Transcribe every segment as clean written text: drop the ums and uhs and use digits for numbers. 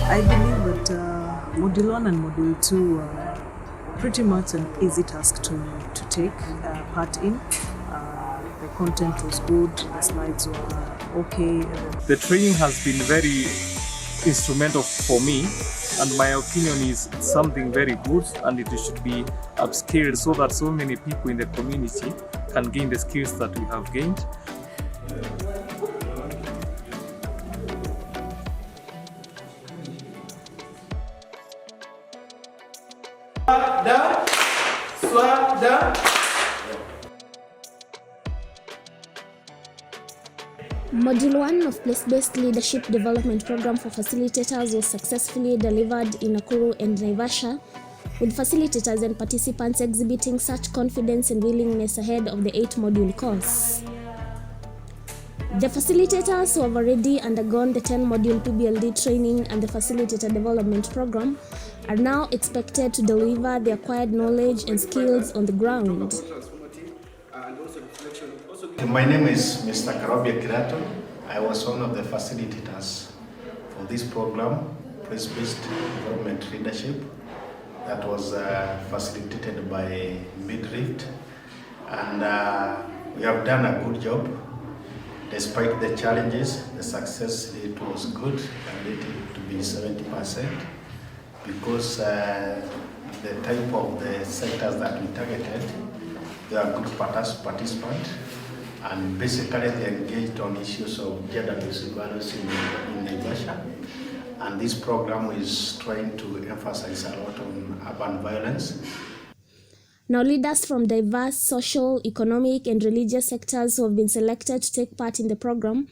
I believe that Module 1 and Module 2 are pretty much an easy task to take part in. The content was good, the slides were okay. The training has been very instrumental for me, and my opinion is it's something very good, and it should be upscaled so that so many people in the community can gain the skills that we have gained. Module 1 of Place-Based Leadership Development Program for Facilitators was successfully delivered in Nakuru and Naivasha, with facilitators and participants exhibiting such confidence and willingness ahead of the 8-module course. The facilitators who have already undergone the 10-module PBLD training and the Facilitator Development Program are now expected to deliver the acquired knowledge and skills on the ground. My name is Mr. Karobia Kirato. I was one of the facilitators for this program, Place-Based Development Leadership, that was facilitated by Midrift. And we have done a good job. Despite the challenges, the success rate was good and rated to be 70% because the type of the sectors that we targeted, they are good participants, and basically they engaged on issues of gender-based violence in Naivasha. And this program is trying to emphasize a lot on urban violence. Now, leaders from diverse social, economic, and religious sectors who have been selected to take part in the program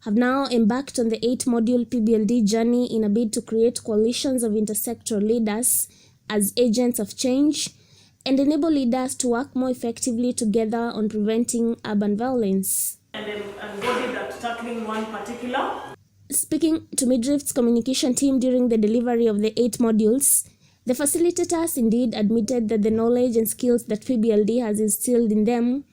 have now embarked on the 8-module PBLD journey in a bid to create coalitions of intersectoral leaders as agents of change and enable leaders to work more effectively together on preventing urban violence. And body that tackling one particular. Speaking to Midrift's communication team during the delivery of the 8 modules, the facilitators indeed admitted that the knowledge and skills that PBLD has instilled in them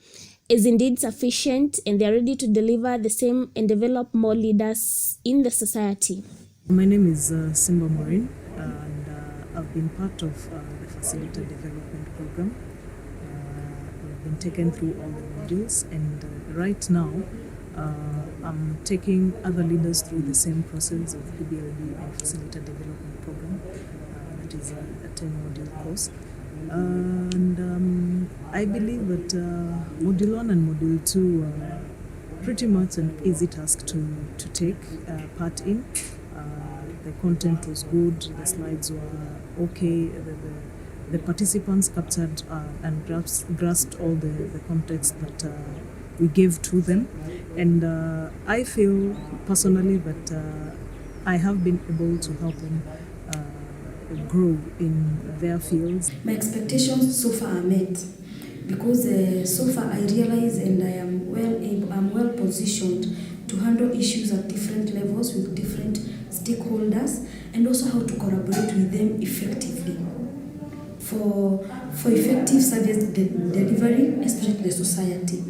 is indeed sufficient, and they are ready to deliver the same and develop more leaders in the society. My name is Simba Maureen, and I've been part of the Facilitator Development Program. I've been taken through all the modules, and right now I'm taking other leaders through the same process of PBLD and Facilitator Development Program. It is a 10-module course, and I believe that Module 1 and Module 2 are pretty much an easy task to take part in. The content was good, the slides were okay, the participants captured and grasped all the context that we gave to them, and I feel personally that I have been able to help them grow in their fields. My expectations so far are met because so far I realize and I am well positioned to handle issues at different levels with different stakeholders, and also how to collaborate with them effectively for effective service delivery, especially to the society.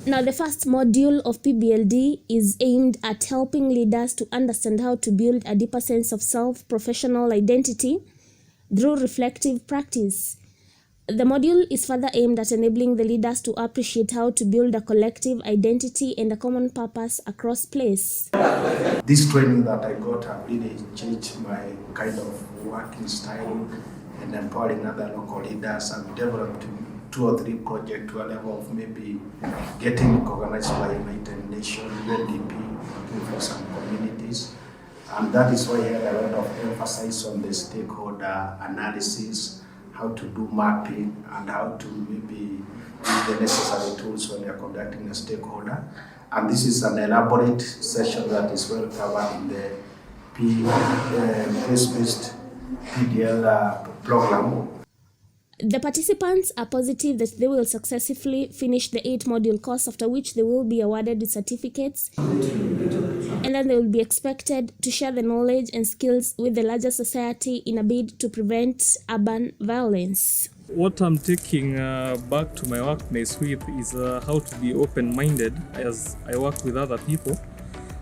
Now, the first module of PBLD is aimed at helping leaders to understand how to build a deeper sense of self-professional identity through reflective practice. The module is further aimed at enabling the leaders to appreciate how to build a collective identity and a common purpose across place. This training that I got have really changed my kind of working style and empowering other local leaders. I've developed 2 or 3 projects to a level of maybe getting recognized by United Nations, UNDP, working for some communities. And that is why I had a lot of emphasis on the stakeholder analysis, how to do mapping, and how to maybe use the necessary tools when you're conducting a stakeholder. And this is an elaborate session that is well covered in the Place-Based PDL program. The participants are positive that they will successfully finish the 8-module course, after which they will be awarded with certificates, and then they will be expected to share the knowledge and skills with the larger society in a bid to prevent urban violence. What I'm taking back to my workplace with is how to be open-minded as I work with other people,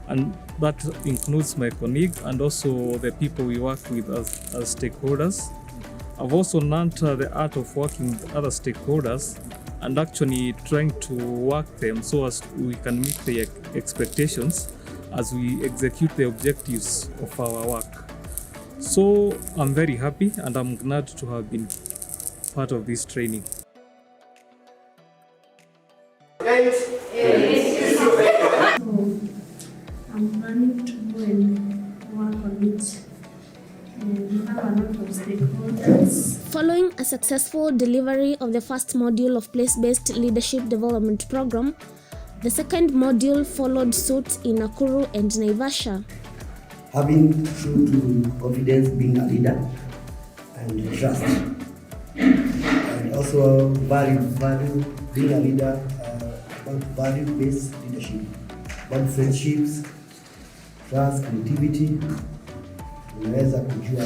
and that includes my colleague and also the people we work with as stakeholders. I've also learned the art of working with other stakeholders and actually trying to work them so as we can meet their expectations as we execute the objectives of our work. So I'm very happy and I'm glad to have been part of this training. I'm planning to go and work on it. We have a lot of stakeholders. Following a successful delivery of the first module of place-based leadership development program, the second module followed suit in Nakuru and Naivasha. Having true to confidence, being a leader, and trust, and also value being a leader, about value-based leadership, about friendships, trust, creativity. Unaweza kujua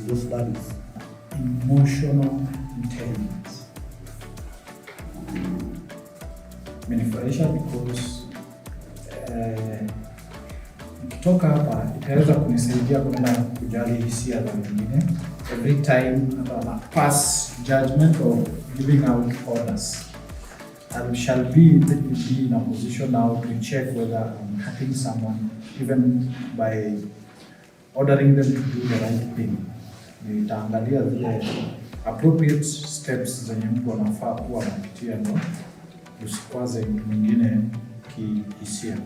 those values. Emotional intelligence. Imenifurahisha because nikitoka hapa itaweza kunisaidia kwenda kujali hisia za wengine. Every time I pass judgment or giving out orders, I shall be in a position now to check whether I'm hurting someone, even by ordering them to do the right thing. Nitaangalia zile appropriate steps zenye mtu anafaa kuwa anapitia ndo usikwaze mtu mwingine kihisia.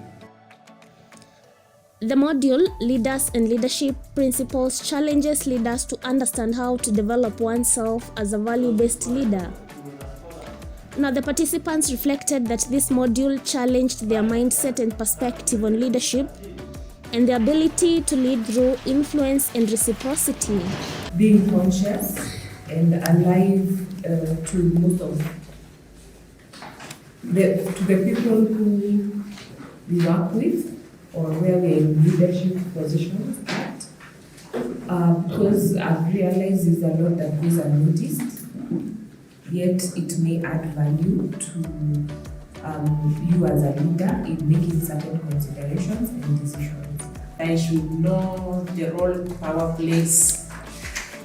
The module, Leaders and Leadership Principles, challenges leaders to understand how to develop oneself as a value-based leader. Now, the participants reflected that this module challenged their mindset and perspective on leadership and the ability to lead through influence and reciprocity. Being conscious and alive to most of the people who we work with or where we're in leadership positions at, because I've realized there's a lot that goes unnoticed, yet it may add value to you as a leader in making certain considerations and decisions. I should know the role power plays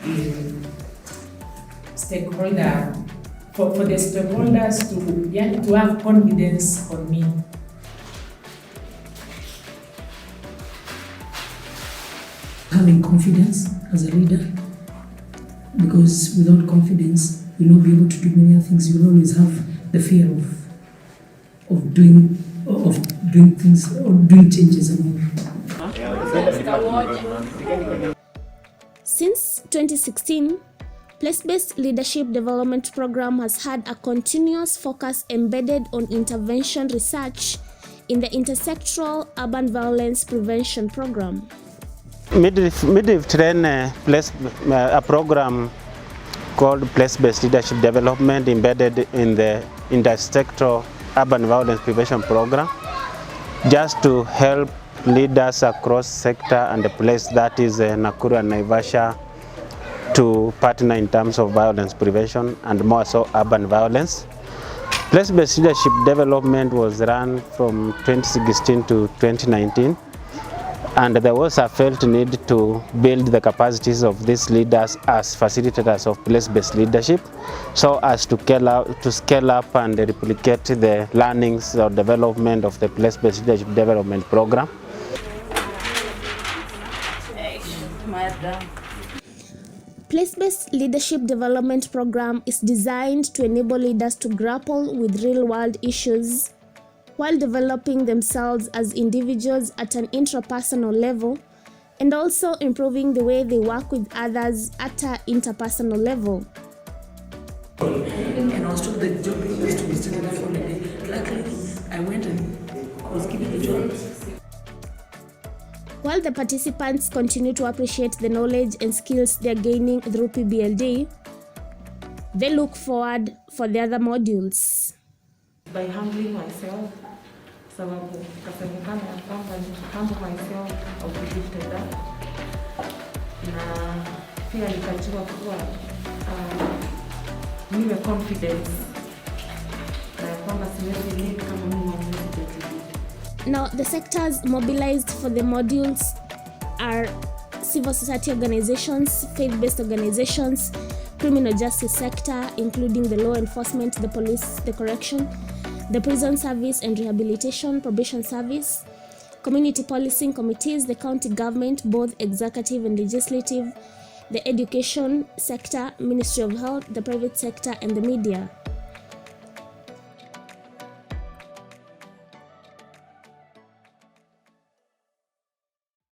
in stakeholder, for the stakeholders to have confidence on me. Having confidence as a leader, because without confidence you'll not be able to do many things. You'll always have the fear of doing things or doing changes around. Since 2016, Place-Based Leadership Development Program has had a continuous focus embedded on intervention research in the Intersectoral Urban Violence Prevention Program. Midwe've trained a program called Place-Based Leadership Development embedded in the Intersectoral Urban Violence Prevention Program, just to help leaders across sector and the place, that is Nakuru and Naivasha, to partner in terms of violence prevention and more so urban violence. Place-based leadership development was run from 2016 to 2019, and there was a felt need to build the capacities of these leaders as facilitators of place-based leadership, so as to scale up and replicate the learnings or development of the place-based leadership development program. Place-Based Leadership Development Program is designed to enable leaders to grapple with real-world issues while developing themselves as individuals at an intrapersonal level, and also improving the way they work with others at an interpersonal level. And I was told the job was to be started for the day. Luckily, I went and was given the job. While the participants continue to appreciate the knowledge and skills they are gaining through PBLD, they look forward for the other modules. By humbling myself, sababu kasemekana ya kwamba humble myself of the gifted na pia nikajua kuwa niwe confidence na kwamba siwezi lead kama mimi mwenyewe. Now, the sectors mobilized for the modules are civil society organizations, faith-based organizations, criminal justice sector, including the law enforcement, the police, the correction, the prison service and rehabilitation, probation service, community policing committees, the county government, both executive and legislative, the education sector, Ministry of Health, the private sector, and the media.